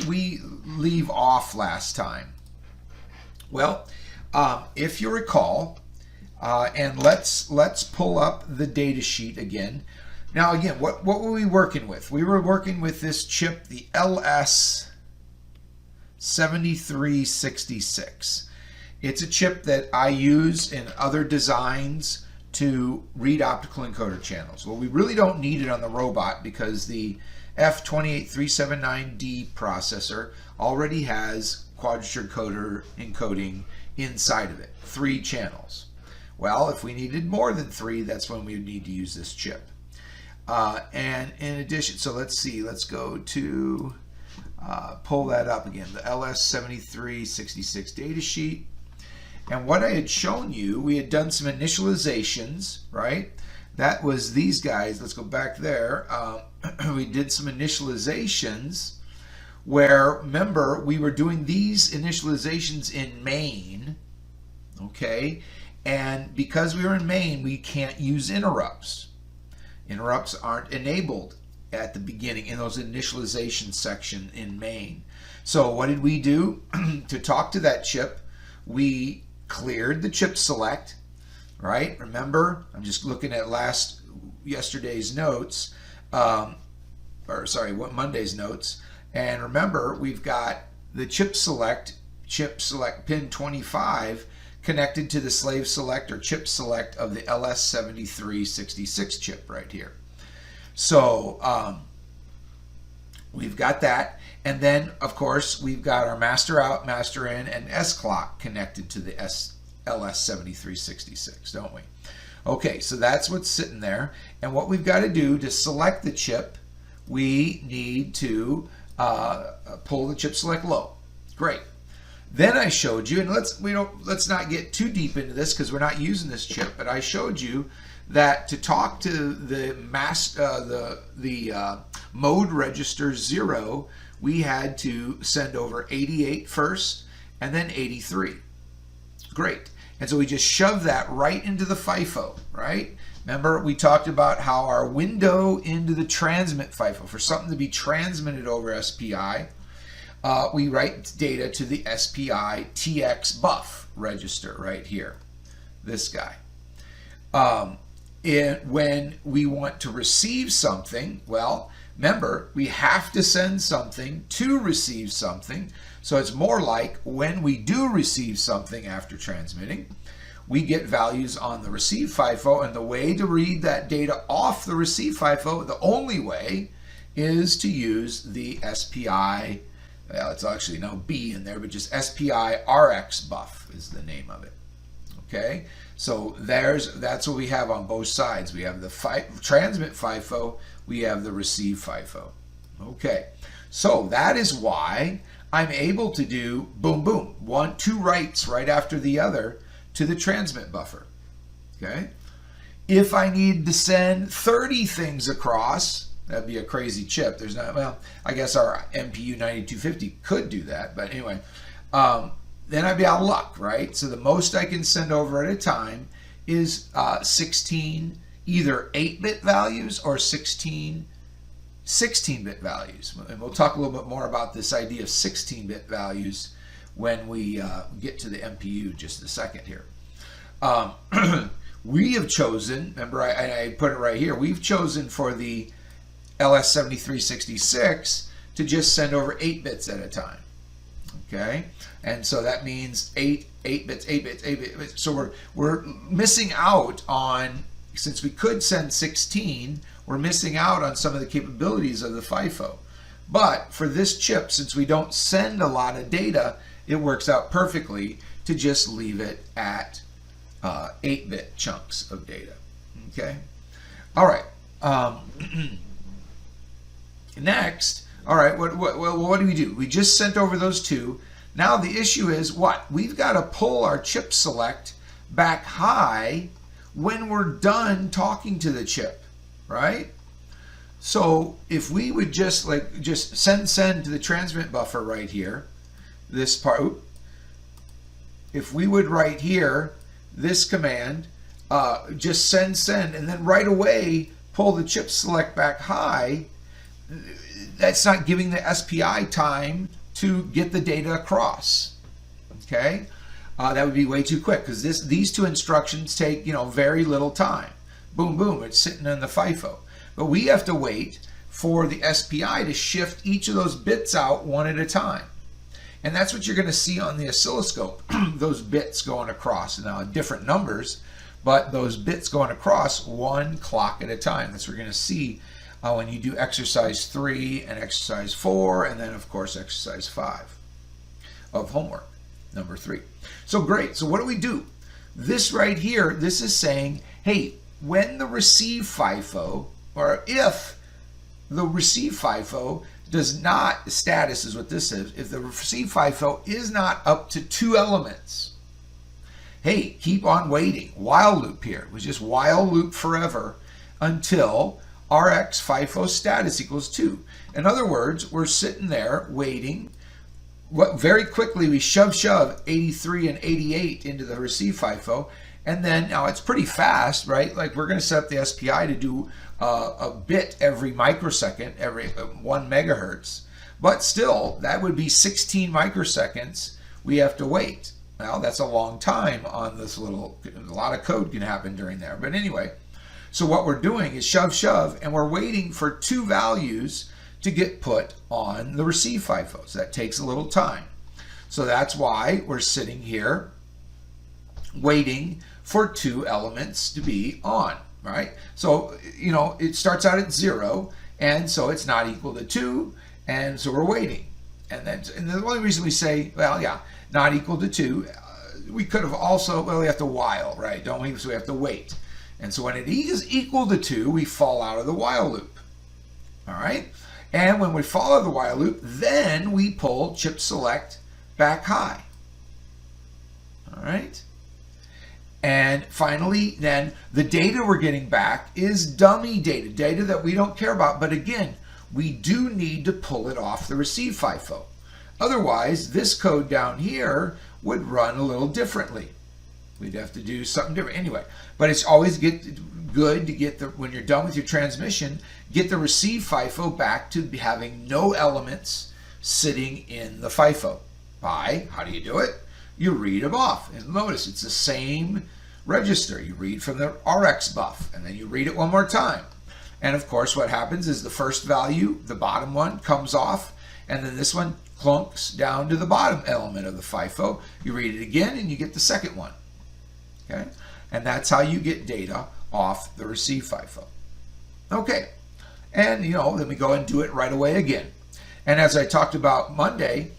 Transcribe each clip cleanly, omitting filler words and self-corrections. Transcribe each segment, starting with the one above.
we leave off last time? Well, if you recall, and let's pull up the data sheet again. Now again, what were we working with? We were working with this chip, the LS7366. It's a chip that I use in other designs to read optical encoder channels. Well, we really don't need it on the robot because the F28379D processor already has quadrature encoding inside of it, 3 channels. Well, if we needed more than 3, that's when we would need to use this chip. And in addition, so let's see, let's go to pull that up again, the LS7366 data sheet. And what I had shown you, we had done some initializations, right? That was these guys. Let's go back there. We did some initializations where, remember, we were doing these initializations in main, okay? And because we were in main, we can't use interrupts. Interrupts aren't enabled at the beginning in those initialization section in main. So what did we do? To talk to that chip, we cleared the chip select, right? Remember, I'm just looking at yesterday's notes, Monday's notes. And remember, we've got the chip select pin 25 connected to the slave select or chip select of the LS7366 chip right here. So we've got that. And then, of course, we've got our master out, master in, and S clock connected to the LS7366, don't we? Okay, so that's what's sitting there. And what we've got to do to select the chip, we need to pull the chip select low. Great. Then I showed you, and let's not get too deep into this because we're not using this chip, but I showed you that to talk to the mode register 0, we had to send over 88 first and then 83. Great. And so we just shoved that right into the FIFO, right? Remember, we talked about how our window into the transmit FIFO, for something to be transmitted over SPI, we write data to the SPI TX buff register right here, this guy. When we want to receive something, well, remember, we have to send something to receive something. So it's more like when we do receive something after transmitting, we get values on the receive FIFO, and the way to read that data off the receive FIFO, the only way, is to use the SPI. Well, it's actually no B in there, but just SPI RX buff is the name of it. Okay, so that's what we have on both sides. We have the transmit FIFO, we have the receive FIFO. Okay, so that is why I'm able to do boom, boom, 2 writes right after the other to the transmit buffer. Okay, if I need to send 30 things across, that'd be a crazy chip. There's not, well, I guess our MPU-9250 could do that, but anyway, then I'd be out of luck, right? So the most I can send over at a time is 16 either 8-bit values or 16 16-bit values. And we'll talk a little bit more about this idea of 16-bit values when we get to the MPU just a second here. We have chosen, remember I put it right here, we've chosen for the LS7366 to just send over 8 bits at a time. Okay, and so that means 8 bits. So we're missing out on, since we could send 16, we're missing out on some of the capabilities of the FIFO. But for this chip, since we don't send a lot of data, it works out perfectly to just leave it at 8-bit chunks of data. Okay, all right. Next, all right, what do we do? We just sent over those 2. Now the issue is what? We've got to pull our chip select back high when we're done talking to the chip, right? So if we would just send to the transmit buffer right here, this part, if we would right here, this command, just send, and then right away pull the chip select back high, that's not giving the SPI time to get the data across. Okay, that would be way too quick, because these two instructions take, you know, very little time. Boom, boom, it's sitting in the FIFO. But we have to wait for the SPI to shift each of those bits out one at a time. And that's what you're going to see on the oscilloscope, those bits going across. Now, different numbers, but those bits going across one clock at a time. That's what we're going to see when you do exercise 3 and exercise 4, and then, of course, exercise 5 of homework, number 3. So great. So what do? This right here, this is saying, hey, when the receive FIFO, or if the receive FIFO does not, status is what this is, if the receive FIFO is not up to 2 elements, hey, keep on waiting. While loop here. It was just while loop forever until RX FIFO status equals 2. In other words, we're sitting there waiting. Very quickly we shove 83 and 88 into the receive FIFO, and then now it's pretty fast, right? Like, we're going to set up the SPI to do a bit every microsecond, every 1 megahertz, but still that would be 16 microseconds we have to wait. Well, that's a long time on this little, a lot of code can happen during there. But anyway, so what we're doing is shove, and we're waiting for 2 values to get put on the receive FIFO. So that takes a little time. So that's why we're sitting here waiting for 2 elements to be on, right? So, you know, it starts out at 0, and so it's not equal to 2, and so we're waiting. And the only reason we say, well, yeah, not equal to 2, we could have also, well, we have to while, right? Don't we? So we have to wait. And so when it is equal to 2, we fall out of the while loop. All right? And when we fall out of the while loop, then we pull chip select back high. All right? And finally, then the data we're getting back is dummy data, data that we don't care about. But again, we do need to pull it off the receive FIFO. Otherwise, this code down here would run a little differently. We'd have to do something different anyway. But it's always good to get when you're done with your transmission, get the receive FIFO back to having no elements sitting in the FIFO. How do you do it? You read them off. And notice it's the same register. You read from the RX buff, and then you read it one more time. And of course, what happens is the first value, the bottom one, comes off, and then this one clunks down to the bottom element of the FIFO. You read it again, and you get the second one. Okay? And that's how you get data off the receive FIFO. Okay. And, you know, then we go and do it right away again. And as I talked about Monday,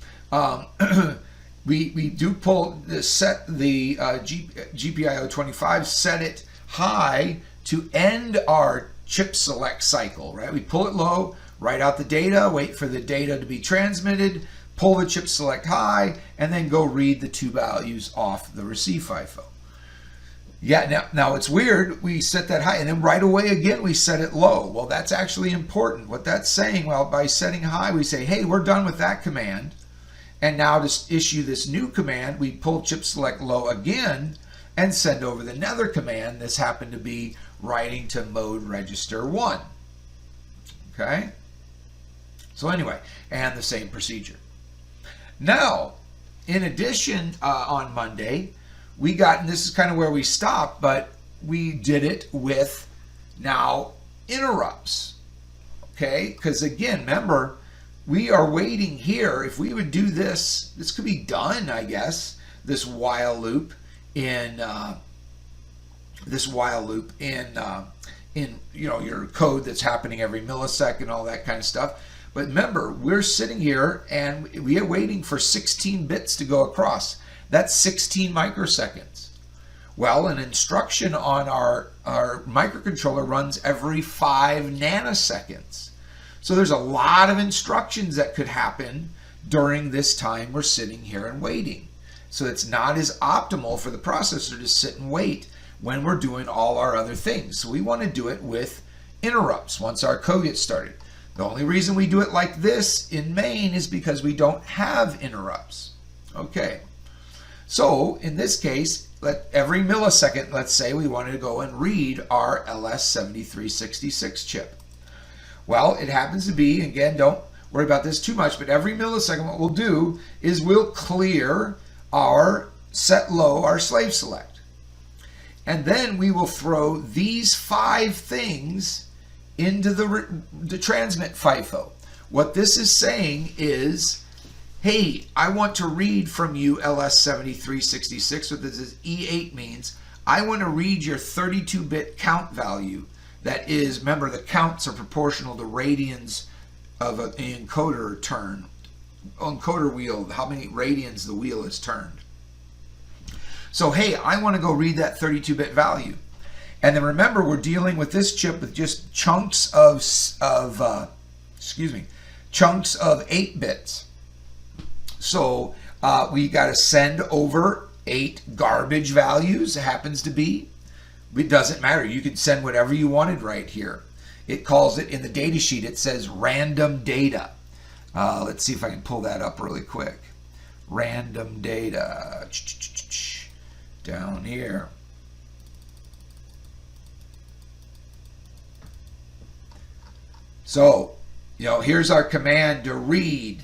we do pull set the GPIO25, set it high to end our chip select cycle, right? We pull it low, write out the data, wait for the data to be transmitted, pull the chip select high, and then go read the 2 values off the receive FIFO. Yeah, now it's weird, we set that high, and then right away again we set it low. Well, that's actually important. What that's saying, well, by setting high, we say, hey, we're done with that command. And now to issue this new command, we pull chip select low again and send over the another command. This happened to be writing to mode register 1. Okay? So anyway, and the same procedure. Now, in addition, on Monday, we got, and this is kind of where we stopped, but we did it with now interrupts. Okay? Because again, remember, we are waiting here. If we would do this, this could be done, I guess, this while loop in you know, your code that's happening every millisecond, all that kind of stuff. But remember, we're sitting here and we are waiting for 16 bits to go across. That's 16 microseconds. Well, an instruction on our microcontroller runs every 5 nanoseconds. So there's a lot of instructions that could happen during this time we're sitting here and waiting. So it's not as optimal for the processor to sit and wait when we're doing all our other things. So we want to do it with interrupts once our code gets started. The only reason we do it like this in main is because we don't have interrupts. Okay. So in this case, every millisecond, let's say we wanted to go and read our LS7366 chip. Well, it happens to be, again, don't worry about this too much, but every millisecond what we'll do is we'll clear our set low, our slave select. And then we will throw these 5 things into the transmit FIFO. What this is saying is, hey, I want to read from you LS7366, what this is E8 means. I want to read your 32-bit count value. That is, remember, the counts are proportional to radians of an encoder turn. Encoder wheel, how many radians the wheel is turned. So, hey, I want to go read that 32-bit value. And then remember, we're dealing with this chip with just chunks of chunks of 8 bits. So we got to send over 8 garbage values. It happens to be. It doesn't matter. You can send whatever you wanted right here. It calls it in the data sheet. It says random data. Let's see if I can pull that up really quick. Random data. Down here. So, here's our command to read.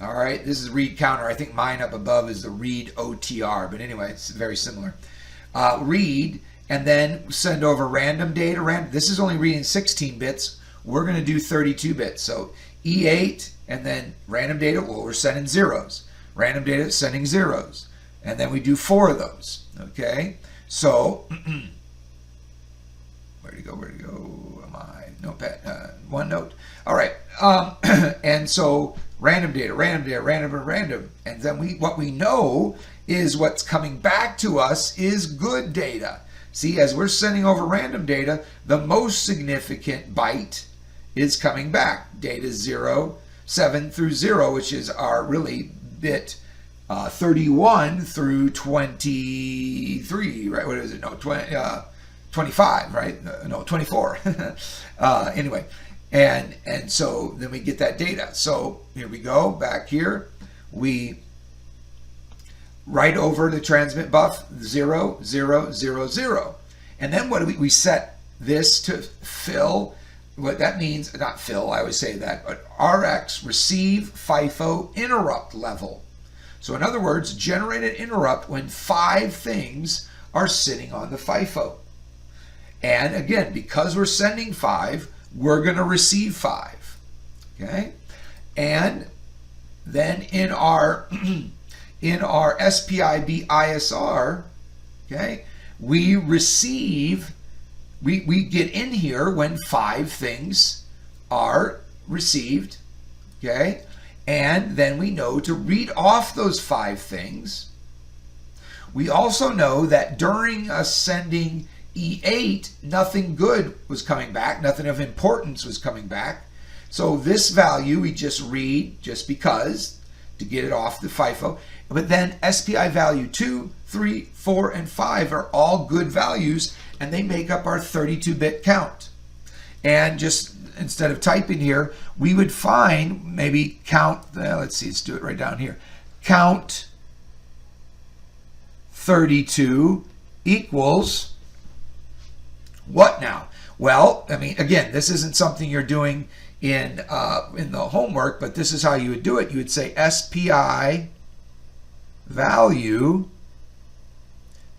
All right, this is read counter. I think mine up above is the read OTR, but anyway, it's very similar. Read, and then send over random data. This is only reading 16 bits. We're going to do 32 bits. So E8, and then random data, well, we're sending zeros. Random data, sending zeros. And then we do 4 of those. Okay, so where'd it go? Am I? Notepad, OneNote. All right, and so random data, random, and then what we know is what's coming back to us is good data. See, as we're sending over random data, the most significant byte is coming back. Data 0, 7 through 0, which is our really bit 31 through 23, right? What is it? No, 25, right? No, 24. Anyway, and so then we get that data. So here we go, back here. We write over the transmit buff 0, 0, 0, 0. And then what do we set this to fill? What that means, not fill, I always say that, but RX, receive FIFO interrupt level. So in other words, generate an interrupt when 5 things are sitting on the FIFO. And again, because we're sending 5, we're going to receive 5. Okay? And then in our SPI ISR, okay, we receive, we get in here when 5 things are received, okay? And then we know to read off those 5 things. We also know that during us sending E8, nothing good was coming back, nothing of importance was coming back. So this value we just read just because to get it off the FIFO. But then SPI value 2, 3, 4, and 5 are all good values, and they make up our 32-bit count. And just instead of typing here, we would find maybe count, let's see, let's do it right down here. Count 32 equals what now? Well, I mean, again, this isn't something you're doing in the homework, but this is how you would do it. You would say SPI value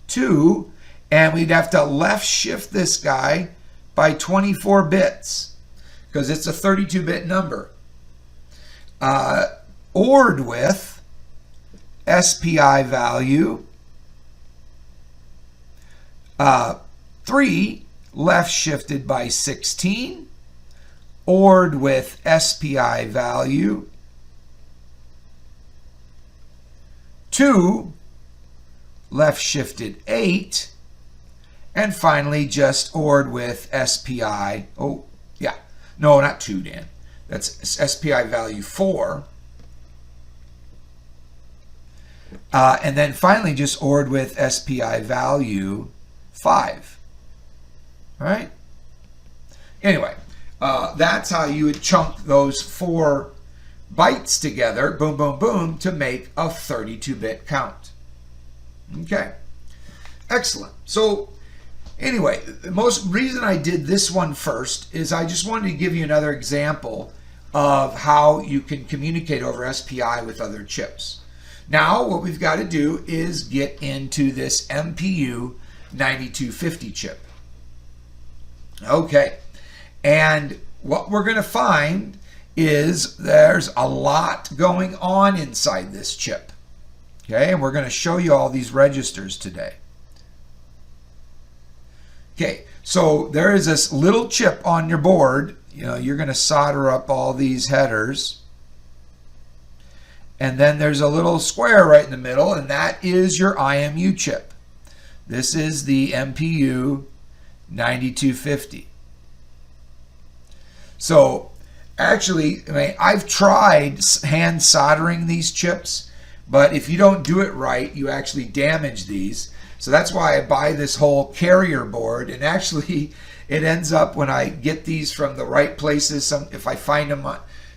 2, and we'd have to left shift this guy by 24 bits because it's a 32-bit number. ORed with SPI value 3, left shifted by 16, ORed with SPI value 2, left shifted 8, and finally just ORed with SPI, oh yeah, no, not 2, Dan, that's SPI value 4, and then finally just ORed with SPI value 5. All right. Anyway, that's how you would chunk those 4 bytes together, boom, boom, boom, to make a 32-bit count. Okay. Excellent. So Anyway, the most reason I did this one first is I just wanted to give you another example of how you can communicate over SPI with other chips. Now, what we've got to do is get into this MPU-9250 chip. Okay, and what we're going to find is there's a lot going on inside this chip. Okay, and we're going to show you all these registers today. Okay, so there is this little chip on your board. You know, you're going to solder up all these headers. And then there's a little square right in the middle, and that is your IMU chip. This is the MPU-9250. So actually, I've tried hand soldering these chips, but if you don't do it right, you actually damage these. So that's why I buy this whole carrier board, and actually it ends up, when I get these from the right places, if I find them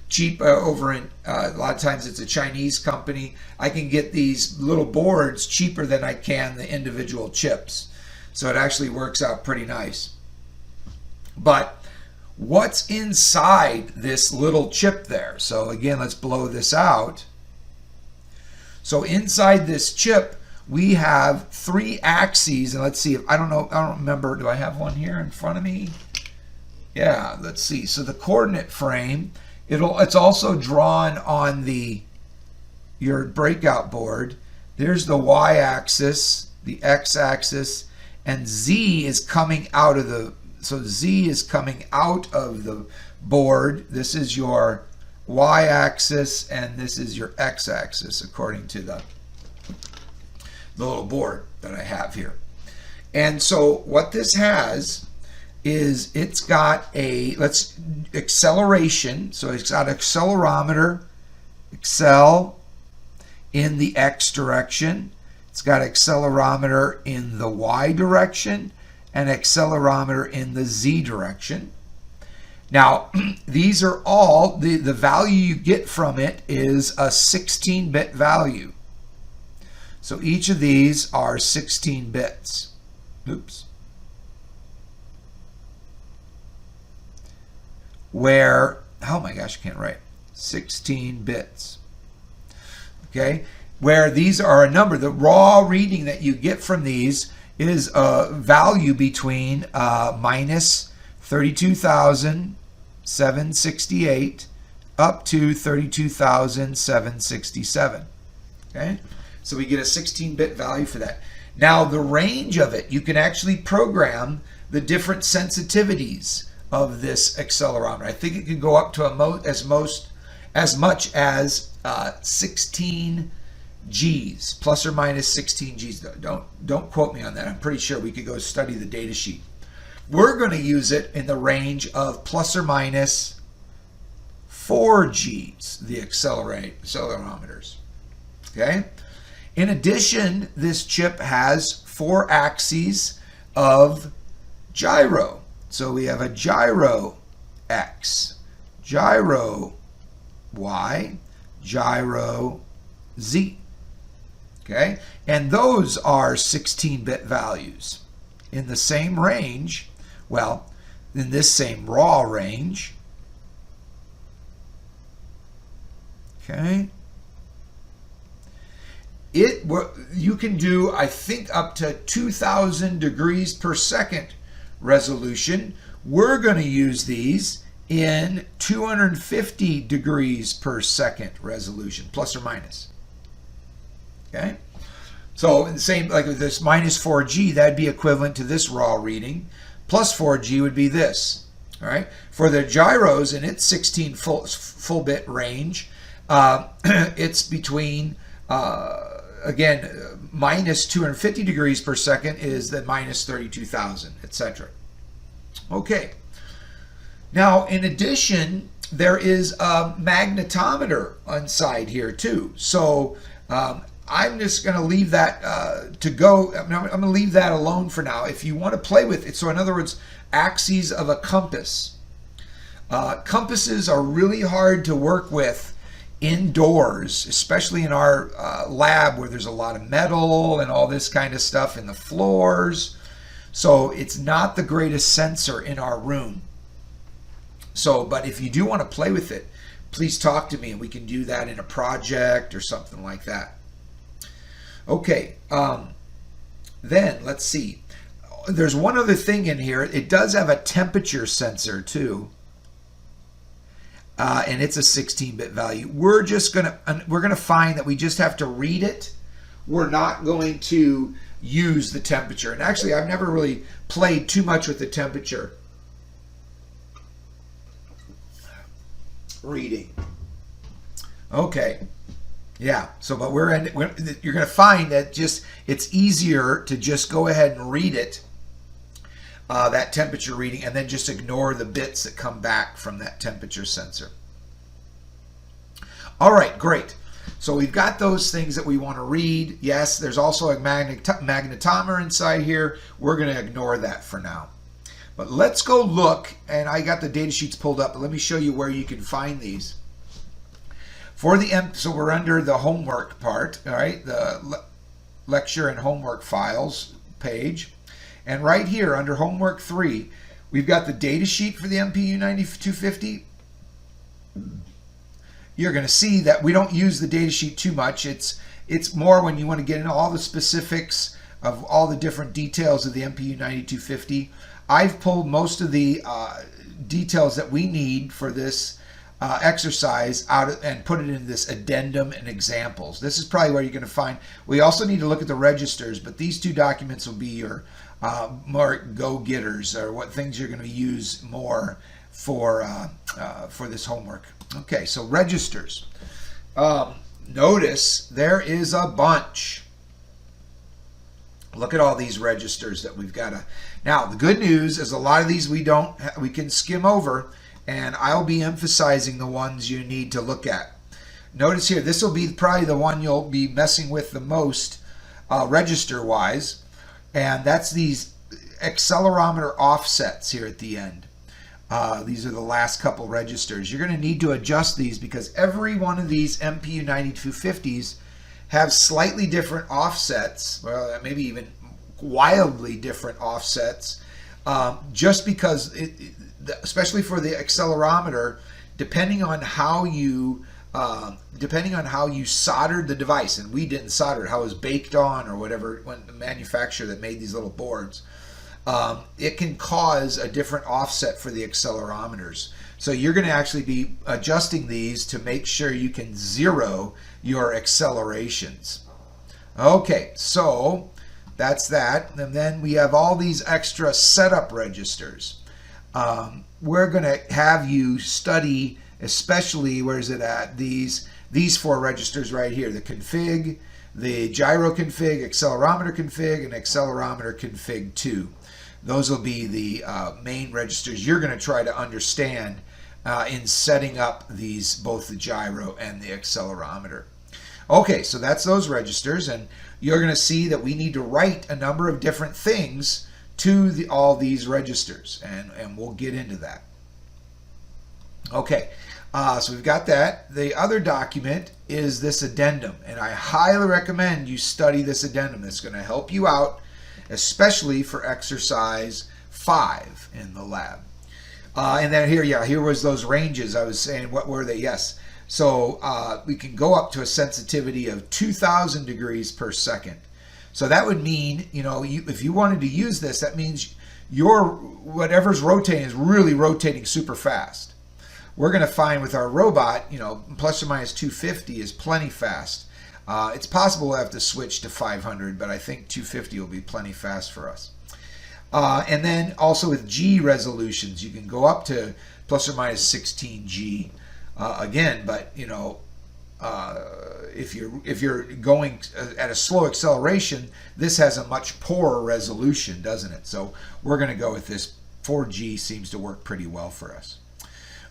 cheap over in, a lot of times it's a Chinese company, I can get these little boards cheaper than I can the individual chips. So it actually works out pretty nice. But what's inside this little chip there? So again, let's blow this out. So inside this chip, we have 3 axes, and let's see if I don't remember, do I have one here in front of me? Yeah, let's see. So the coordinate frame, it's also drawn on your breakout board. There's the y-axis, the x-axis, and z is coming out of the board. This is your y-axis, and this is your x-axis according to the little board that I have here. And so what this has is it's got acceleration. So it's got accelerometer, accel in the x direction. It's got accelerometer in the y direction and accelerometer in the z direction. Now, these are all, the value you get from it is a 16-bit value. So each of these are 16 bits. Oops. Where, oh my gosh, I can't write. 16 bits. Okay? Where these are a number. The raw reading that you get from these is a value between minus 32,768 up to 32,767. Okay? So we get a 16-bit value for that. Now the range of it, you can actually program the different sensitivities of this accelerometer. I think it can go up to as much as 16 Gs, plus or minus 16 Gs. Don't quote me on that. I'm pretty sure we could go study the data sheet. We're going to use it in the range of plus or minus 4 Gs, the accelerometers. Okay? In addition, this chip has 4 axes of gyro. So we have a gyro X, gyro Y, gyro Z. Okay? And those are 16-bit values. In the same range, well, in this same raw range. Okay? You can do, I think, up to 2,000 degrees per second resolution. We're going to use these in 250 degrees per second resolution, plus or minus. Okay? So in the same, like with this minus 4G, that'd be equivalent to this raw reading. Plus 4G would be this. All right? For the gyros in its 16 full bit range, it's between again, minus 250 degrees per second is the minus 32,000, etc. Okay. Now, in addition, there is a magnetometer inside here too. So I'm just going to leave that I'm going to leave that alone for now. If you want to play with it, so in other words, axes of a compass. Compasses are really hard to work with indoors, especially in our lab where there's a lot of metal and all this kind of stuff in the floors. So it's not the greatest sensor in our room. So, but if you do want to play with it, please talk to me and we can do that in a project or something like that. Okay, then let's see. There's one other thing in here. It does have a temperature sensor too. And it's a 16-bit value. We're gonna find that we just have to read it. We're not going to use the temperature. And actually, I've never really played too much with the temperature reading. Okay, yeah. So, but you're going to find that it's easier to just go ahead and read it, that temperature reading, and then just ignore the bits that come back from that temperature sensor. All right, great. So we've got those things that we want to read. Yes, there's also a magnetometer inside here. We're going to ignore that for now. But let's go look, and I got the data sheets pulled up, but let me show you where you can find these. So we're under the homework part, all right, the lecture and homework files page. And right here under homework 3, we've got the data sheet for the MPU-9250. You're going to see that we don't use the data sheet too much. It's more when you want to get into all the specifics of all the different details of the MPU-9250. I've pulled most of the details that we need for this exercise out and put it in this addendum and examples. This is probably where you're going to find. We also need to look at the registers, but these two documents will be your more go-getters, or what things you're going to use more for this homework. Okay, so registers. Notice there is a bunch. Look at all these registers that we've got. Now, the good news is a lot of these we can skim over, and I'll be emphasizing the ones you need to look at. Notice here, this will be probably the one you'll be messing with the most register-wise, and that's these accelerometer offsets here at the end. These are the last couple registers. You're going to need to adjust these because every one of these MPU-9250s have slightly different offsets, well, maybe even wildly different offsets, just because, especially for the accelerometer, depending on how you soldered the device, and we didn't solder it, how it was baked on or whatever, when the manufacturer that made these little boards, it can cause a different offset for the accelerometers. So you're going to actually be adjusting these to make sure you can zero your accelerations. Okay, so that's that. And then we have all these extra setup registers. We're going to have you study, especially, where is it at? These 4 registers right here, the config, the gyro config, accelerometer config, and accelerometer config 2. Those will be the main registers you're going to try to understand in setting up these, both the gyro and the accelerometer. Okay, so that's those registers, and you're going to see that we need to write a number of different things to all these registers, and we'll get into that. Okay, so we've got that. The other document is this addendum, and I highly recommend you study this addendum. It's going to help you out, especially for exercise 5 in the lab. And then here was those ranges I was saying. What were they? Yes. So we can go up to a sensitivity of 2,000 degrees per second. So that would mean, if you wanted to use this, that means whatever's rotating is really rotating super fast. We're going to find with our robot, plus or minus 250 is plenty fast. It's possible we'll have to switch to 500, but I think 250 will be plenty fast for us. And then also with G resolutions, you can go up to plus or minus 16 G again, but if you're going at a slow acceleration, this has a much poorer resolution, doesn't it? So we're going to go with this. 4G seems to work pretty well for us.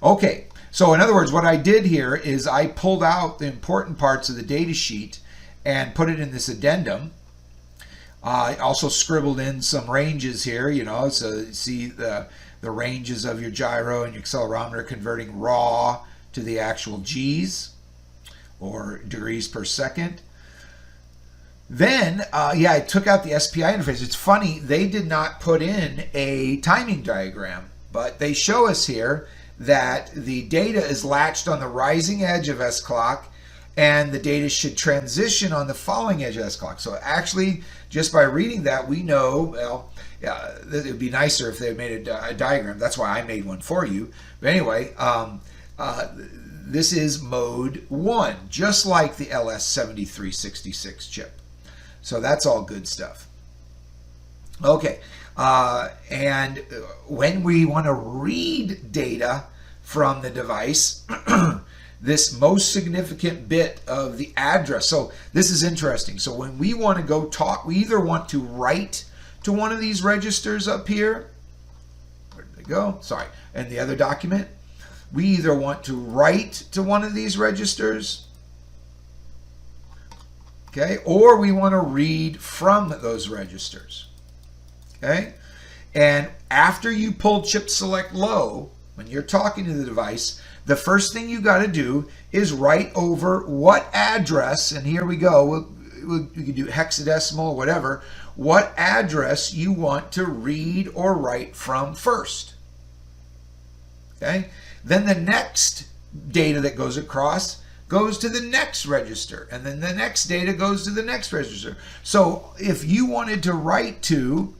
Okay, so in other words, what I did here is I pulled out the important parts of the data sheet and put it in this addendum. I also scribbled in some ranges here, so you see the ranges of your gyro and your accelerometer converting raw to the actual G's, or degrees per second. Then, yeah, I took out the SPI interface. It's funny, they did not put in a timing diagram, but they show us here that the data is latched on the rising edge of S clock, and the data should transition on the falling edge of S clock. So actually, just by reading that, we know, well, yeah, it would be nicer if they made a diagram. That's why I made one for you. But anyway, this is mode 1, just like the LS7366 chip. So that's all good stuff. Okay, and when we want to read data from the device, this most significant bit of the address. So this is interesting. So when we want to go talk, we either want to write to one of these registers up here. Where did they go? Sorry. And the other document. We either want to write to one of these registers, okay, or we want to read from those registers, okay? And after you pull chip select low, when you're talking to the device, the first thing you got to do is write over what address, and here we go, we can do hexadecimal or whatever, what address you want to read or write from first, okay? Then the next data that goes across goes to the next register, and then the next data goes to the next register. So if you wanted to write to,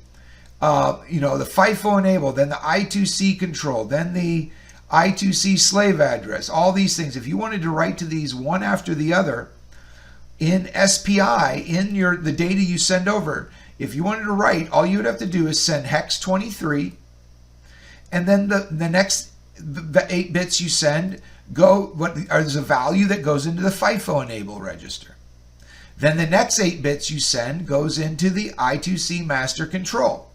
the FIFO enable, then the I2C control, then the I2C slave address, all these things, if you wanted to write to these one after the other in SPI, in the data you send over, if you wanted to write, all you would have to do is send hex 23, and then the next the 8 bits you send there's a value that goes into the FIFO enable register. Then the next 8 bits you send goes into the I2C master control.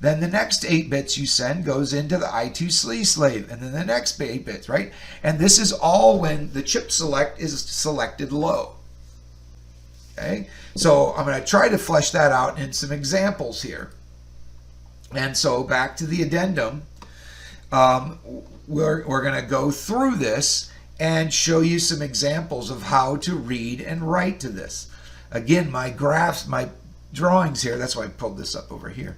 Then the next 8 bits you send goes into the I2C slave, and then the next 8 bits, right? And this is all when the chip select is selected low. Okay, so I'm going to try to flesh that out in some examples here. And so back to the addendum. We're going to go through this and show you some examples of how to read and write to this. Again, my graphs, my drawings here, that's why I pulled this up over here.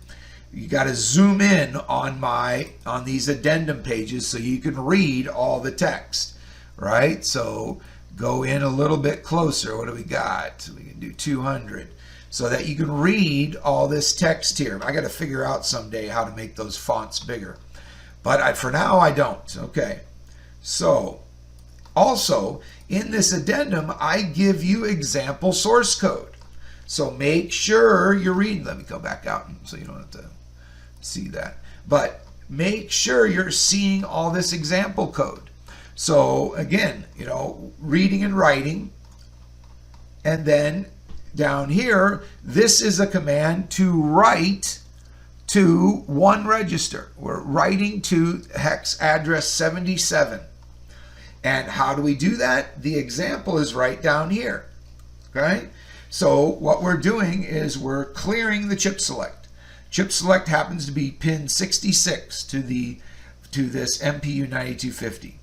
You got to zoom in on these addendum pages so you can read all the text, right? So go in a little bit closer. What do we got? We can do 200 so that you can read all this text here. I got to figure out someday how to make those fonts bigger. But for now, I don't. Okay. So, also, in this addendum, I give you example source code. So make sure you're reading. Let me go back out so you don't have to see that. But make sure you're seeing all this example code. So again, reading and writing. And then down here, this is a command to write to one register. We're writing to hex address 77. And how do we do that? The example is right down here. Okay? So what we're doing is we're clearing the chip select. Chip select happens to be pin 66 to this MPU-9250.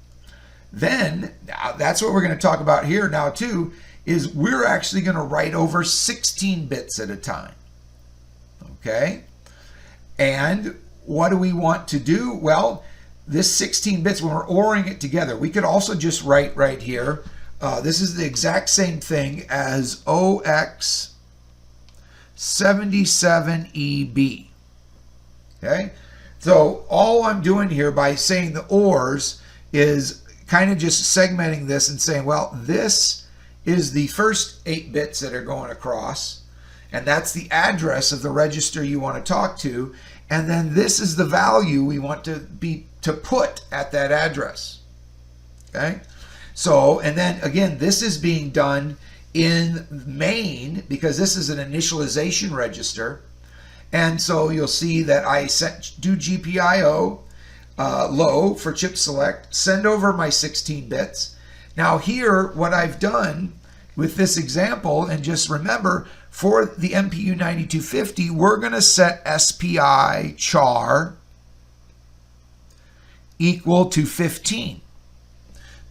Then, that's what we're going to talk about here now too, is we're actually going to write over 16 bits at a time. Okay? And what do we want to do? Well, this 16 bits, when we're ORing it together, we could also just write right here. This is the exact same thing as OX77EB. Okay? So all I'm doing here by saying the ORs is kind of just segmenting this and saying, well, this is the first 8 bits that are going across. And that's the address of the register you want to talk to. And then this is the value we want to put at that address. Okay? So, and then again, this is being done in main because this is an initialization register. And so you'll see that I do GPIO low for chip select, send over my 16 bits. Now here, what I've done with this example, and just remember, for the MPU-9250, we're going to set SPI char equal to 15,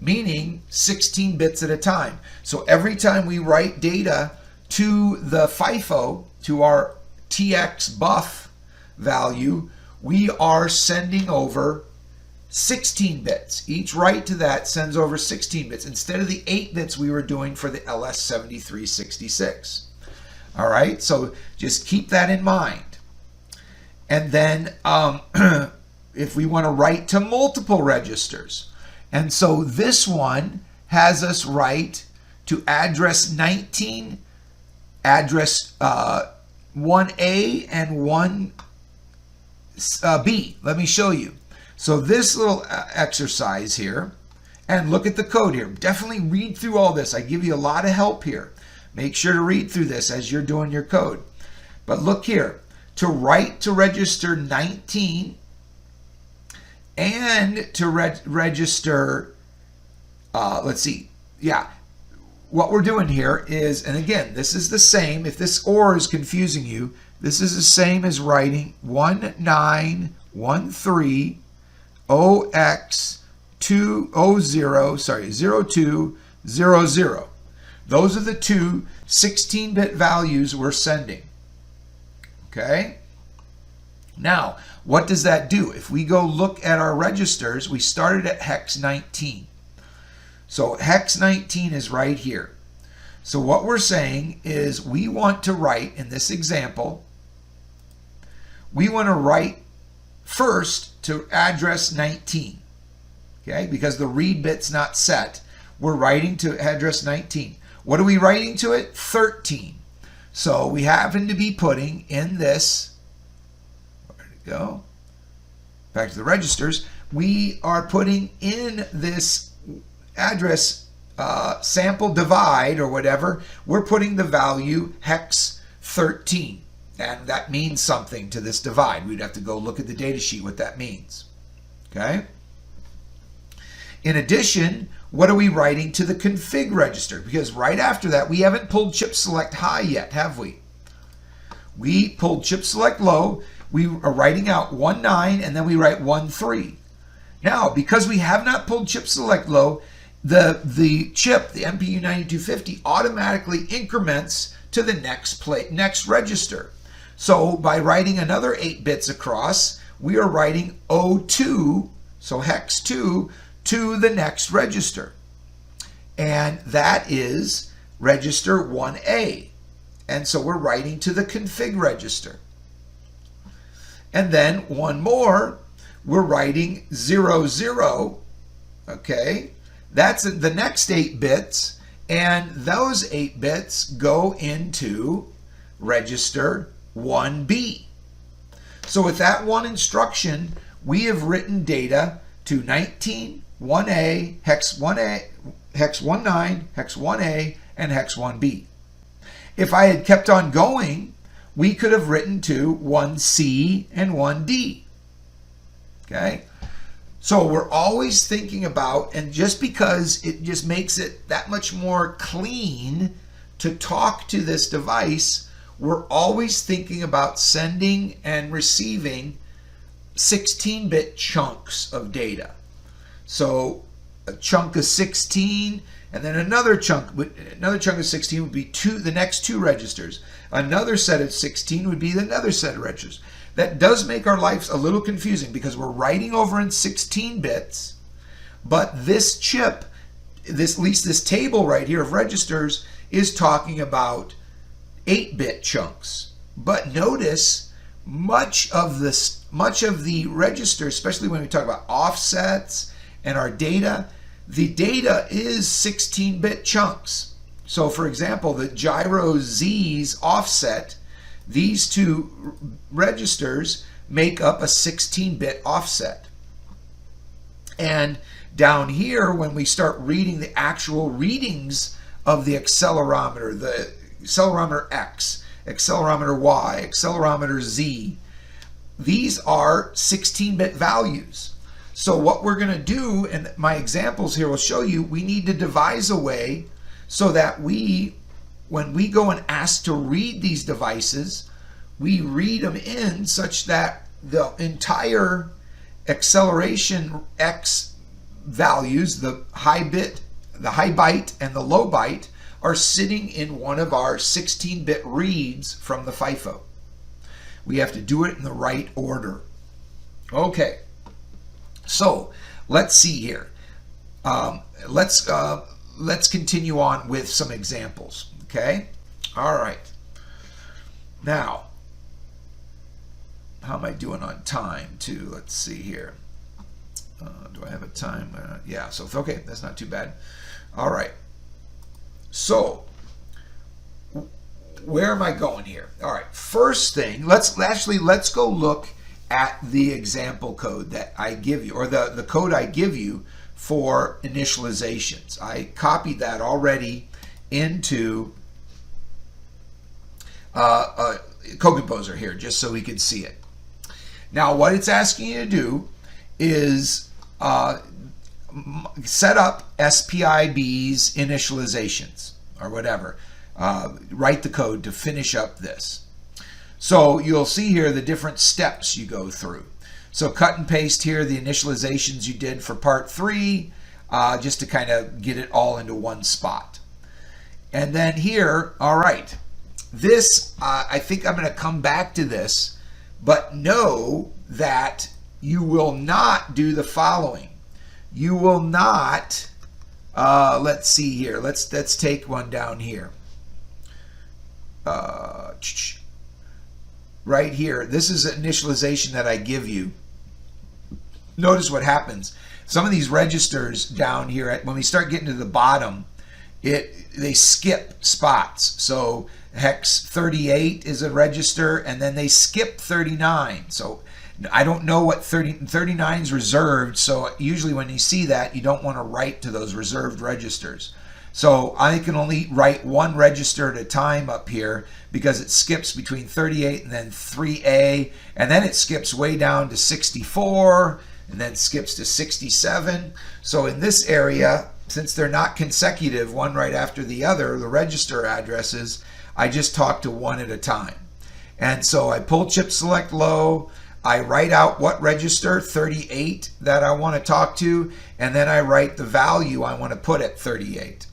meaning 16 bits at a time. So every time we write data to the FIFO, to our TX buff value, we are sending over 16 bits. Each write to that sends over 16 bits instead of the 8 bits we were doing for the LS7366. All right, so just keep that in mind. And then if we want to write to multiple registers, and so this one has us write to address 19, address 1A and 1B. Let me show you. So this little exercise here, and look at the code here. Definitely read through all this. I give you a lot of help here. Make sure to read through this as you're doing your code. But look here, to write to register 19 and to register, let's see, yeah, what we're doing here is, and again, this is the same, if this OR is confusing you, this is the same as writing 1913 0200. Those are the two 16-bit values we're sending. Okay? Now, what does that do? If we go look at our registers, we started at hex 19. So hex 19 is right here. So what we're saying is we want to write, in this example, we want to write first to address 19. Okay? Because the read bit's not set. We're writing to address 19. What are we writing to it? 13. So we happen to be putting in this, where did it go? Back to the registers. We are putting in this address sample divide or whatever, we're putting the value hex 13. And that means something to this divide. We'd have to go look at the data sheet what that means. Okay? In addition, what are we writing to the config register? Because right after that, we haven't pulled chip select high yet, have we? We pulled chip select low. We are writing out 19 and then we write 13. Now, because we have not pulled chip select low, the chip, the MPU-9250, automatically increments to the next register. So by writing another 8 bits across, we are writing 02, so hex 2, to the next register. And that is register 1A. And so we're writing to the config register. And then one more, we're writing 00, okay? That's the next 8 bits, and those 8 bits go into register 1B. So with that one instruction, we have written data to 19, 1A, hex 1A, hex 19, hex 1A, and hex 1B. If I had kept on going, we could have written to 1C and 1D. Okay? So we're always thinking about, and just because it just makes it that much more clean to talk to this device, we're always thinking about sending and receiving 16-bit chunks of data. So a chunk of 16, and then another chunk of 16 would be the next 2 registers. Another set of 16 would be another set of registers. That does make our lives a little confusing because we're writing over in 16 bits, but this chip, at least this table right here of registers, is talking about 8-bit chunks. But notice much of the registers, especially when we talk about offsets and our data, the data is 16-bit chunks. So for example, the gyro Z's offset, these 2 registers make up a 16-bit offset. And down here, when we start reading the actual readings of the accelerometer X, accelerometer Y, accelerometer Z, these are 16-bit values. So what we're going to do, and my examples here will show you, we need to devise a way so that when we go and ask to read these devices, we read them in such that the entire acceleration X values, the high byte and the low byte, are sitting in one of our 16-bit reads from the FIFO. We have to do it in the right order. Okay, so let's see here. Let's continue on with some examples. Okay, all right. Now, how am I doing on time too? Let's see here. Do I have a time? Yeah, so okay, that's not too bad. All right. So, where am I going here? All right. First thing, let's go look at the example code that I give you, or the code I give you for initializations. I copied that already into Code Composer here, just so we can see it. Now, what it's asking you to do is set up SPIB's initializations, or whatever. Write the code to finish up this. So you'll see here the different steps you go through. So cut and paste here the initializations you did for part 3, just to kind of get it all into one spot. And then here, all right, this, I think I'm going to come back to this, but know that you will not do the following. You will not, let's see here, let's take one down here. Right here, this is an initialization that I give you. Notice what happens. Some of these registers down here, when we start getting to the bottom, they skip spots. So hex 38 is a register, and then they skip 39. So I don't know what 39 is reserved, so usually when you see that, you don't want to write to those reserved registers. So I can only write one register at a time up here because it skips between 38 and then 3A, and then it skips way down to 64, and then skips to 67. So in this area, since they're not consecutive, one right after the other, the register addresses, I just talk to one at a time. And so I pull chip select low, I write out what register, 38, that I want to talk to, and then I write the value I want to put at 38.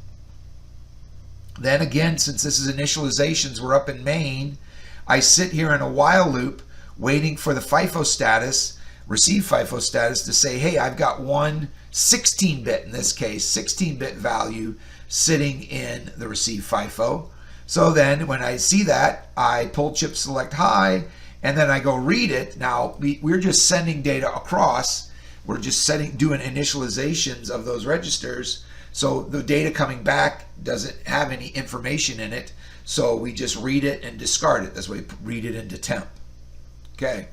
Then again, since this is initializations, we're up in main, I sit here in a while loop waiting for the FIFO status, receive FIFO status, to say, hey, I've got one 16-bit, in this case, 16-bit value sitting in the receive FIFO. So then when I see that, I pull chip select high, and then I go read it. Now, we're just sending data across. We're just doing initializations of those registers. So the data coming back doesn't have any information in it. So we just read it and discard it. That's why we read it into temp. Okay.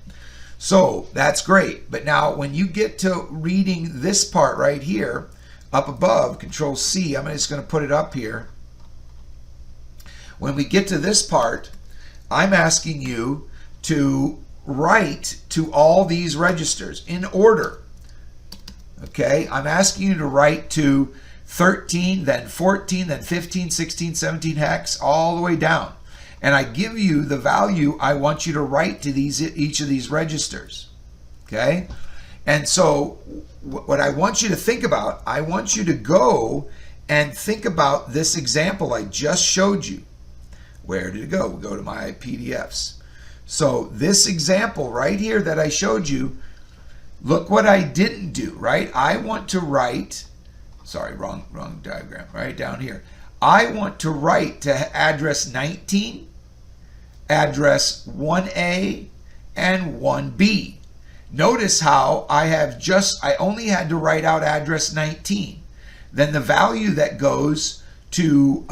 So that's great. But now when you get to reading this part right here, up above, Control C, I'm just going to put it up here. When we get to this part, I'm asking you to write to all these registers in order. Okay, I'm asking you to write to 13, then 14, then 15, 16, 17 hex, all the way down. And I give you the value I want you to write to each of these registers. Okay, and so what I want you to think about, I want you to go and think about this example I just showed you. Where did it go? We'll go to my PDFs. So this example right here that I showed you, look what I didn't do, right? I want to write, sorry, wrong diagram, right down here. I want to write to address 19, address 1A, and 1B. Notice how I only had to write out address 19. Then the value that goes to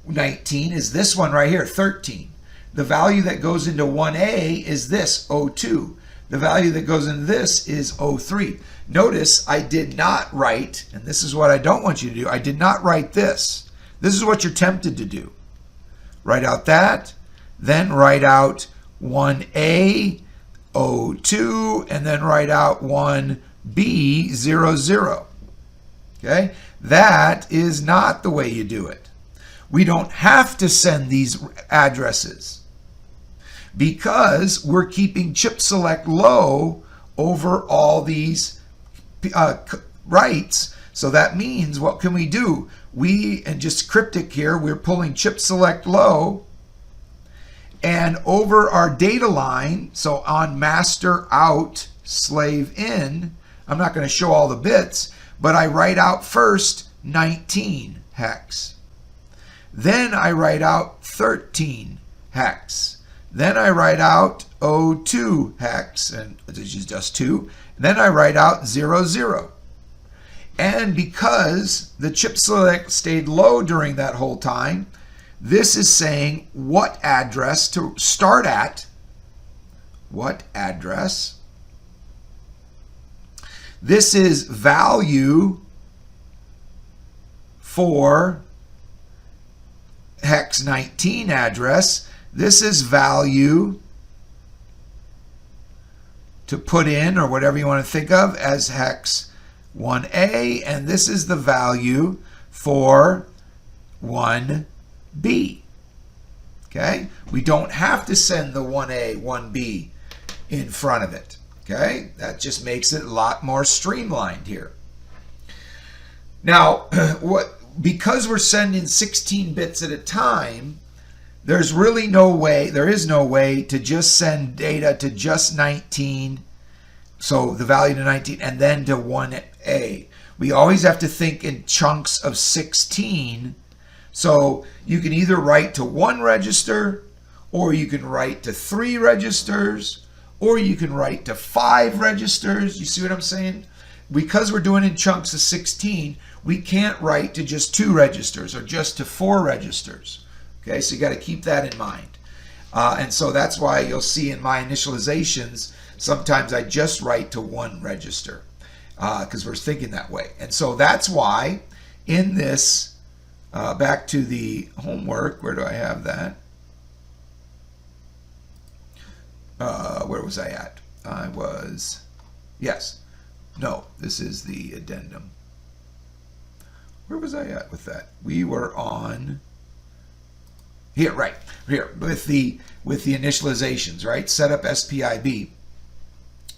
19 is this one right here, 13. The value that goes into 1A is this, 02. The value that goes into this is 03. Notice I did not write, and this is what I don't want you to do, I did not write this. This is what you're tempted to do. Write out that, then write out 1A, 02, and then write out 1B, 00. Okay? That is not the way you do it. We don't have to send these addresses because we're keeping chip select low over all these writes. So that means, what can we do? And just cryptic here, we're pulling chip select low, and over our data line, so on master out, slave in, I'm not going to show all the bits, but I write out first 19 hex. Then I write out 13 hex. Then I write out 02 hex, and this is just 2. Then I write out 00. And because the chip select stayed low during that whole time, this is saying what address to start at. What address? This is value for hex 19 address. This is value to put in, or whatever you want to think of as hex 1A, and this is the value for 1B. Okay? We don't have to send the 1A, 1B in front of it. Okay? That just makes it a lot more streamlined here. Now, because we're sending 16 bits at a time, there is no way to just send data to just 19, so the value to 19, and then to 1A. We always have to think in chunks of 16. So you can either write to 1 register, or you can write to 3 registers, or you can write to 5 registers. You see what I'm saying? Because we're doing in chunks of 16, we can't write to just 2 registers or just to 4 registers. Okay, so you got to keep that in mind. And so that's why you'll see in my initializations, sometimes I just write to 1 register because we're thinking that way. And so that's why in this, back to the homework, where do I have that? Where was I at? This is the addendum. Where was I at with that? We were on here, right here, with the initializations, right? Set up SPIB.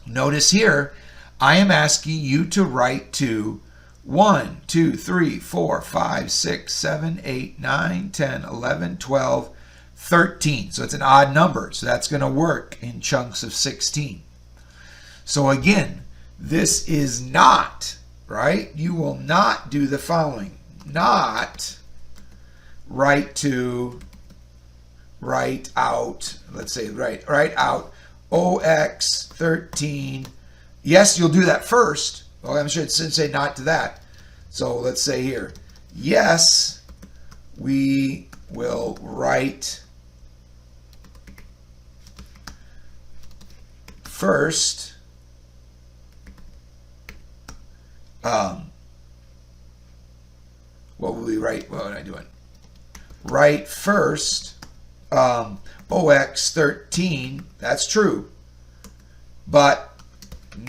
Notice here, I am asking you to write to 1, 2, 3, 4, 5, 6, 7, 8, 9, 10, 11, 12, 13. So it's an odd number, so that's going to work in chunks of 16. So again, this is not, right? You will not do the following. Not write out, let's say write out OX13. Yes, you'll do that first. Well, I'm sure it should say not to that. So let's say here, yes, we will write first what will we write? What am I doing? Write first OX13, that's true, but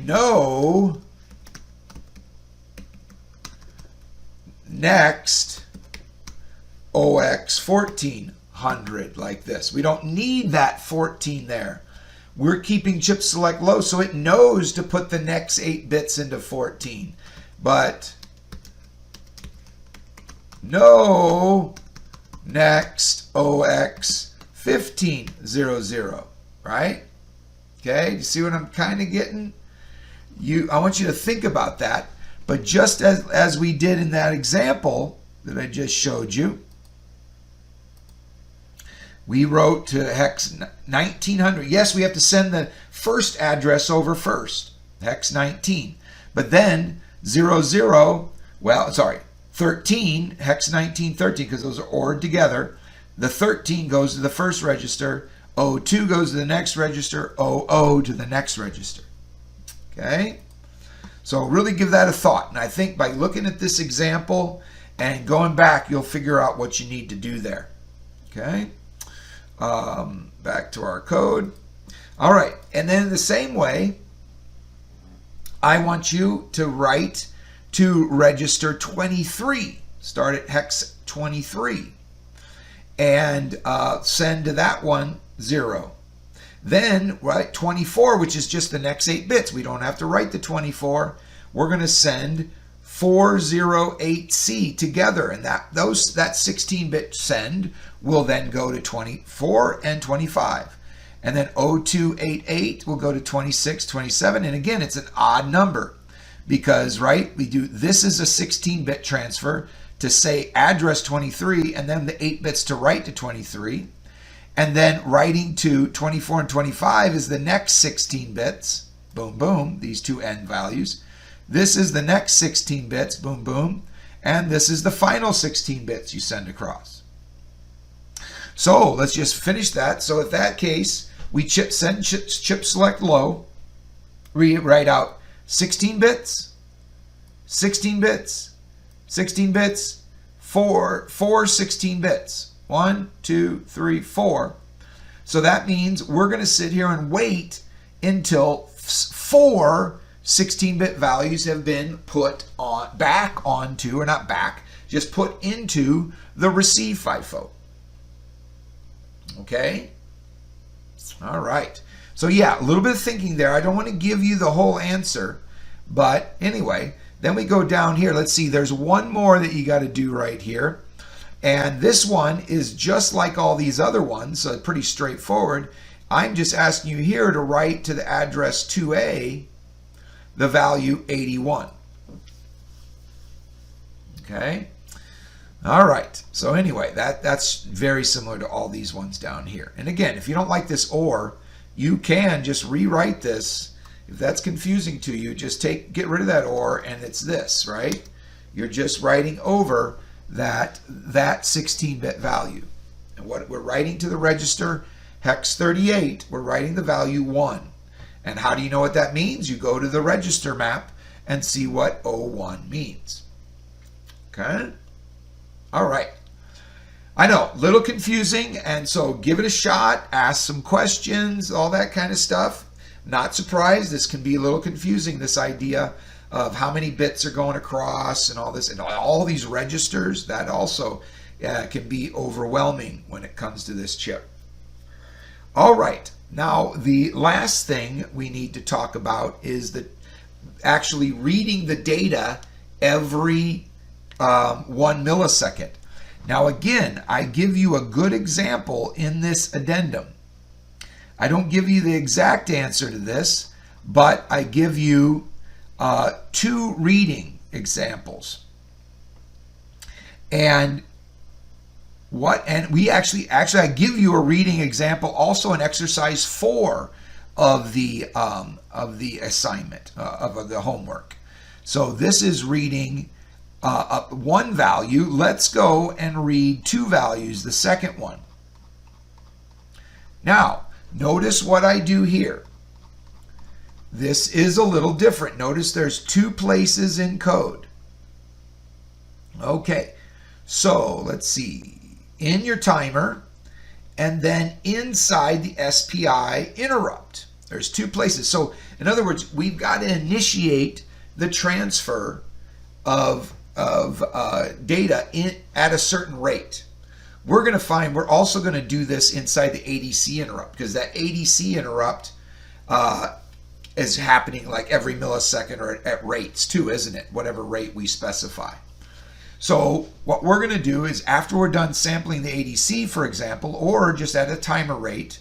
no next OX 1400 like this. We don't need that 14 there. We're keeping chip select low, so it knows to put the next 8 bits into 14. But no next OX 1500, right? Okay, you see what I'm kind of getting? I want you to think about that. But just as we did in that example that I just showed you, we wrote to hex 1900. Yes, we have to send the first address over first, hex 19. But then 13, hex 1913, because those are ORed together. The 13 goes to the first register, 02 goes to the next register, 00 to the next register. Okay? So really give that a thought. And I think by looking at this example and going back, you'll figure out what you need to do there. Okay? Back to our code. All right. And then in the same way, I want you to write to register 23. Start at hex 23. And send to that one 0. Then write 24, which is just the next 8 bits. We don't have to write the 24. We're going to send 408C together, and that 16-bit send will then go to 24 and 25. And then 0288 will go to 26, 27, and again, it's an odd number because, right, this is a 16-bit transfer to say address 23 and then the 8 bits to write to 23. And then writing to 24 and 25 is the next 16 bits, boom, boom, these two end values. This is the next 16 bits, boom, boom, and this is the final 16 bits you send across. So let's just finish that. So in that case, we send chip select low, we write out 16 bits, 16 bits, 16 bits, four 16 bits. 1, 2, 3, 4. So that means we're going to sit here and wait until 4 16-bit values have been put on back onto, or not back, just put into the receive FIFO. Okay? All right. So yeah, a little bit of thinking there. I don't want to give you the whole answer, but anyway, then we go down here. Let's see, there's one more that you got to do right here. And this one is just like all these other ones, so pretty straightforward. I'm just asking you here to write to the address 2A the value 81. Okay? All right. So anyway, that's very similar to all these ones down here. And again, if you don't like this or, you can just rewrite this. If that's confusing to you, just get rid of that or, and it's this, right? You're just writing over that 16-bit value. And what we're writing to the register hex 38, we're writing the value 1. And how do you know what that means? You go to the register map and see what 01 means. Okay? All right. I know, a little confusing, and so give it a shot, ask some questions, all that kind of stuff. Not surprised, this can be a little confusing, this idea of how many bits are going across and all this, and all these registers. That also can be overwhelming when it comes to this chip. All right, now the last thing we need to talk about is actually reading the data every 1 millisecond. Now again, I give you a good example in this addendum. I don't give you the exact answer to this, but I give you 2 reading examples. And we actually I give you a reading example also in exercise 4 of the assignment of the homework. So this is reading 1 value. Let's go and read 2 values, the second one. Now, notice what I do here. This is a little different. Notice there's 2 places in code. Okay, so let's see. In your timer, and then inside the SPI interrupt. There's 2 places. So in other words, we've got to initiate the transfer of data at a certain rate. We're going to find we're also going to do this inside the ADC interrupt, because that ADC interrupt is happening like every millisecond or at rates too, isn't it? Whatever rate we specify. So what we're going to do is after we're done sampling the ADC, for example, or just at a timer rate,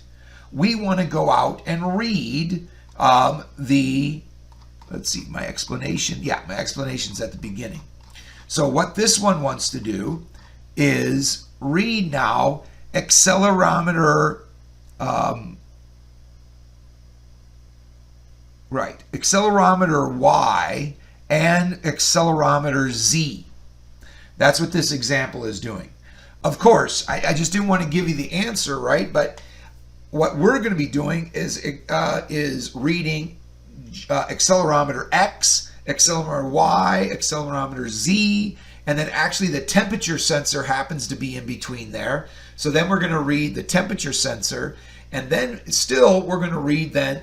we want to go out and read let's see, my explanation. Yeah, my explanation's at the beginning. So what this one wants to do is read now accelerometer, accelerometer Y and accelerometer Z. That's what this example is doing. Of course, I just didn't want to give you the answer, right? But what we're going to be doing is reading accelerometer X, accelerometer Y, accelerometer Z, and then actually the temperature sensor happens to be in between there. So then we're going to read the temperature sensor, and then still we're going to read then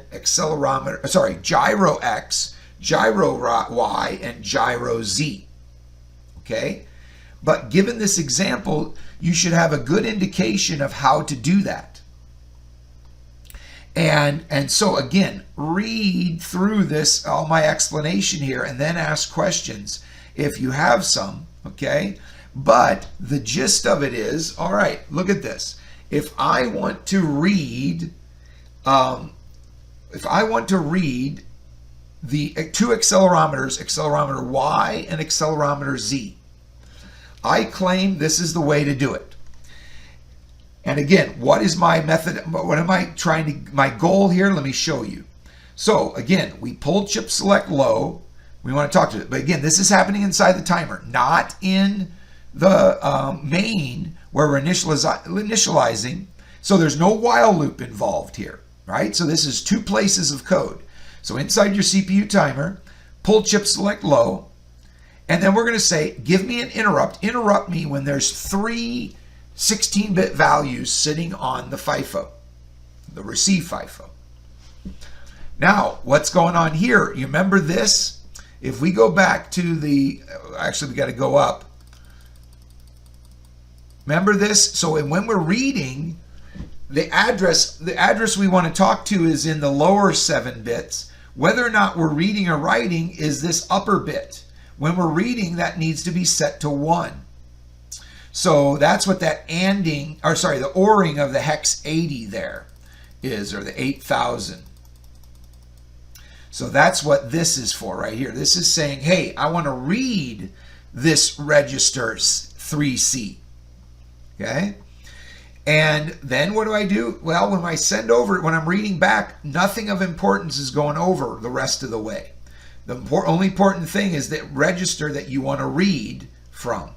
gyro X, gyro Y, and gyro Z. Okay? But given this example, you should have a good indication of how to do that. And so again, read through this, all my explanation here, and then ask questions. if you have some, okay? But the gist of it is, all right, look at this. If I want to read, the two accelerometers, accelerometer Y and accelerometer Z, I claim this is the way to do it. And again, what is my method? What am I trying to, my goal here? Let me show you. So again, we pull chip select low. We want to talk to it. But again, this is happening inside the timer, not in the main where we're initializing. So there's no while loop involved here, right? So this is two places of code. So inside your CPU timer, pull chip select low. And then we're going to say, give me an interrupt. Interrupt me when there's three 16-bit values sitting on the FIFO, the receive FIFO. Now, what's going on here? You remember this? If we go back to the, actually we got to go up. Remember this? So when we're reading, the address we want to talk to is in the lower 7 bits. Whether or not we're reading or writing is this upper bit. When we're reading, that needs to be set to 1. So that's what that ANDing, or sorry, the ORing of the hex 80 there is, or the 8000. So that's what this is for right here. This is saying, hey, I want to read this register 3C. Okay? And then what do I do? Well, when I send over, when I'm reading back, nothing of importance is going over the rest of the way. The only important thing is that register that you want to read from.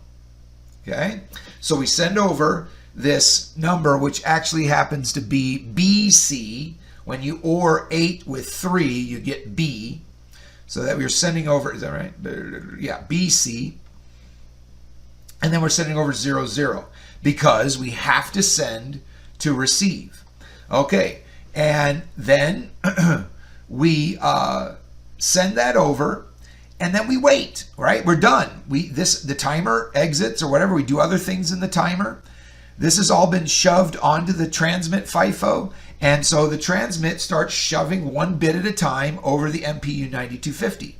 Okay? So we send over this number, which actually happens to be BC. When you OR 8 with 3, you get B. So that we're sending over, is that right? Yeah, BC. And then we're sending over 00, 0, because we have to send to receive. Okay, and then we send that over, and then we wait, right? We're done. The timer exits or whatever. We do other things in the timer. This has all been shoved onto the transmit FIFO, and so the transmit starts shoving 1 bit at a time over the MPU-9250.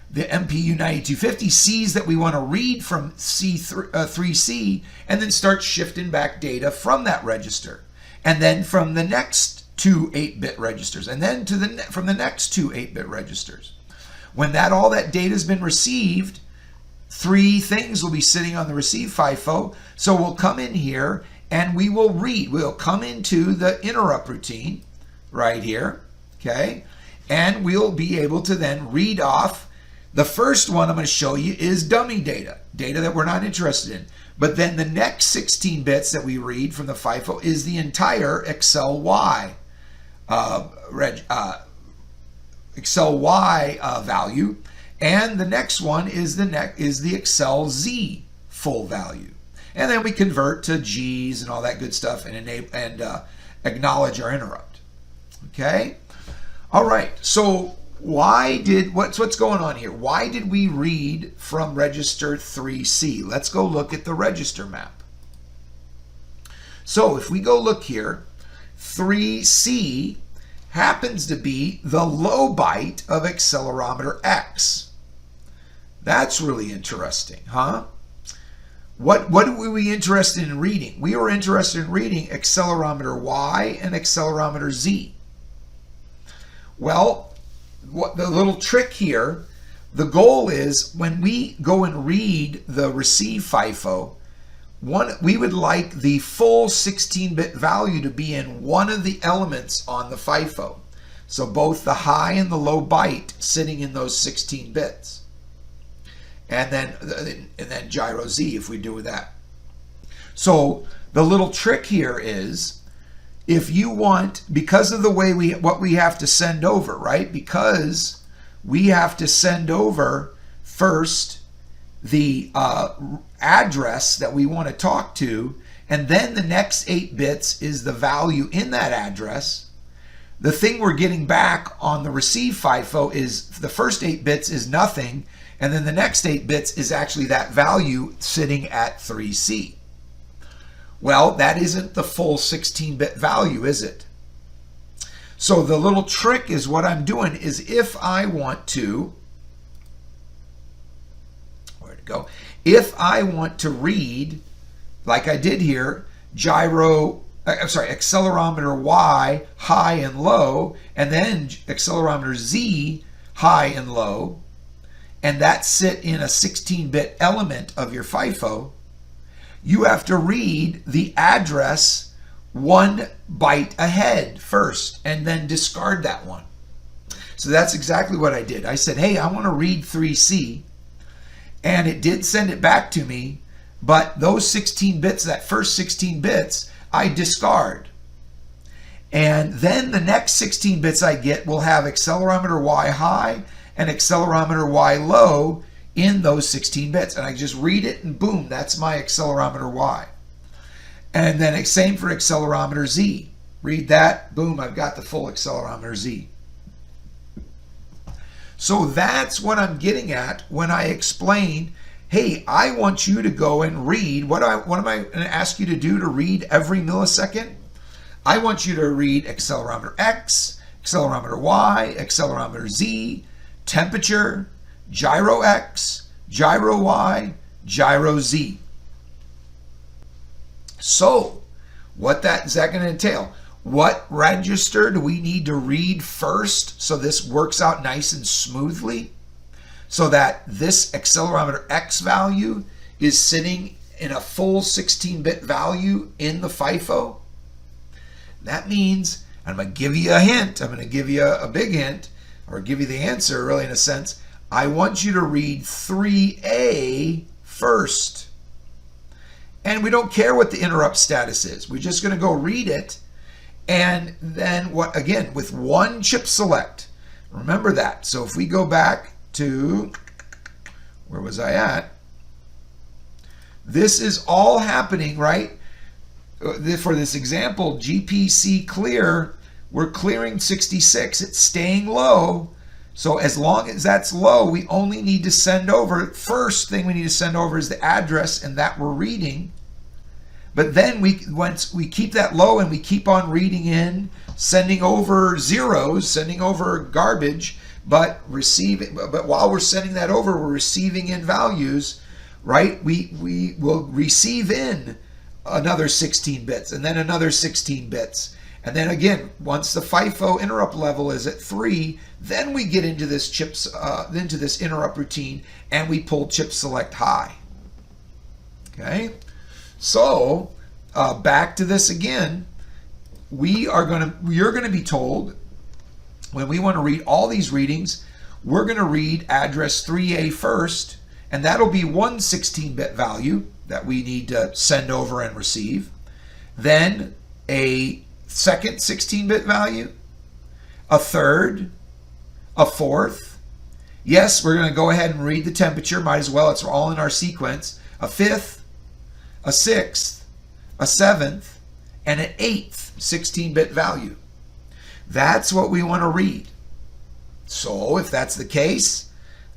The MPU-9250 sees that we want to read from 3C and then starts shifting back data from that register, and then from the next 2 8-bit registers, and then from the next 2 8-bit registers. When all that data has been received, 3 things will be sitting on the receive FIFO. So we'll come in here and we will read. We'll come into the interrupt routine right here, okay? And we'll be able to then read off. The first one I'm going to show you is dummy data that we're not interested in. But then the next 16 bits that we read from the FIFO is the entire Excel Y value, and the next one is the Excel Z full value, and then we convert to G's and all that good stuff and acknowledge our interrupt. Okay, all right. So what's going on here? Why did we read from register 3C? Let's go look at the register map. So if we go look here, 3C happens to be the low byte of accelerometer X. That's really interesting, huh? What were we interested in reading? We were interested in reading accelerometer Y and accelerometer Z. Well, the little trick here, the goal is when we go and read the receive FIFO, we would like the full 16-bit value to be in one of the elements on the FIFO. So both the high and the low byte sitting in those 16 bits. And then gyro Z if we do that. So the little trick here is, if you want, because of the way what we have to send over, right? Because we have to send over first the address that we want to talk to, and then the next 8 bits is the value in that address. The thing we're getting back on the receive FIFO is the first 8 bits is nothing, and then the next 8 bits is actually that value sitting at 3C. Well, that isn't the full 16-bit value, is it? So the little trick is, what I'm doing is, if I want to go. If I want to read, like I did here, accelerometer Y high and low, and then accelerometer Z high and low, and that sit in a 16-bit element of your FIFO, you have to read the address 1 byte ahead first, and then discard that one. So that's exactly what I did. I said, hey, I want to read 3C, and it did send it back to me, but those 16 bits, that first 16 bits, I discard. And then the next 16 bits I get will have accelerometer Y high and accelerometer Y low in those 16 bits. And I just read it and boom, that's my accelerometer Y. And then same for accelerometer Z. Read that, boom, I've got the full accelerometer Z. So that's what I'm getting at when I explain, hey, I want you to go and read, what am I going to ask you to do to read every millisecond? I want you to read accelerometer X, accelerometer Y, accelerometer Z, temperature, gyro X, gyro Y, gyro Z. So what is that going to entail? What register do we need to read first so this works out nice and smoothly? So that this accelerometer X value is sitting in a full 16-bit value in the FIFO. That means, I'm going to give you a hint, I'm going to give you a big hint, or give you the answer really in a sense. I want you to read 3A first. And we don't care what the interrupt status is. We're just going to go read it. And then what, again, with one chip select. Remember that. So if we go back to, where was I at? This is all happening, right? For this example, GPC clear, we're clearing 66. It's staying low. So as long as that's low, we only need to send over, first thing we need to send over is the address, and that we're reading. But then once we keep that low and we keep on reading in, sending over zeros, sending over garbage, but while we're sending that over, we're receiving in values, right? We will receive in another 16 bits and then another 16 bits. And then again, once the FIFO interrupt level is at 3, then we get into this into this interrupt routine and we pull chip select high. Okay? So back to this again, you're going to be told when we want to read all these readings, we're going to read address 3A first, and that'll be one 16-bit value that we need to send over and receive. Then a second 16-bit value, a third, a fourth. Yes, we're going to go ahead and read the temperature. Might as well. It's all in our sequence. A fifth, a sixth, a seventh, and an eighth 16-bit value. That's what we want to read. So if that's the case,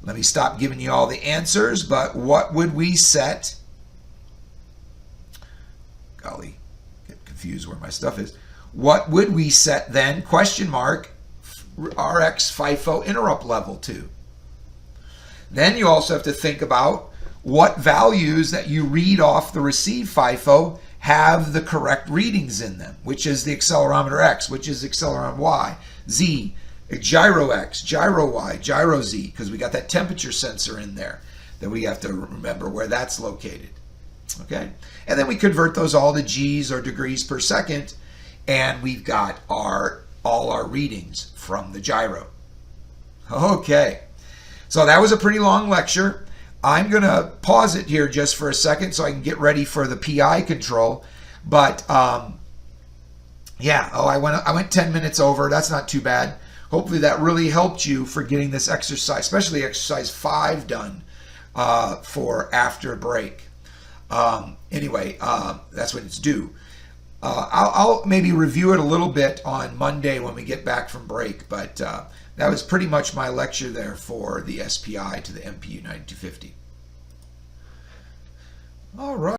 let me stop giving you all the answers, but what would we set? Golly, get confused where my stuff is. What would we set then, question mark, RX FIFO interrupt level to? Then you also have to think about what values that you read off the receive FIFO have the correct readings in them, which is the accelerometer X, which is accelerometer Y, Z, gyro X, gyro Y, gyro Z, because we got that temperature sensor in there that we have to remember where that's located. Okay? And then we convert those all to G's or degrees per second, and we've got all our readings from the gyro. Okay. So that was a pretty long lecture. I'm going to pause it here just for a second so I can get ready for the PI control. But yeah, I went 10 minutes over. That's not too bad. Hopefully that really helped you for getting this exercise, especially exercise 5 done for after break. Anyway, that's when it's due. I'll maybe review it a little bit on Monday when we get back from break, but that was pretty much my lecture there for the SPI to the MPU-9250. All right.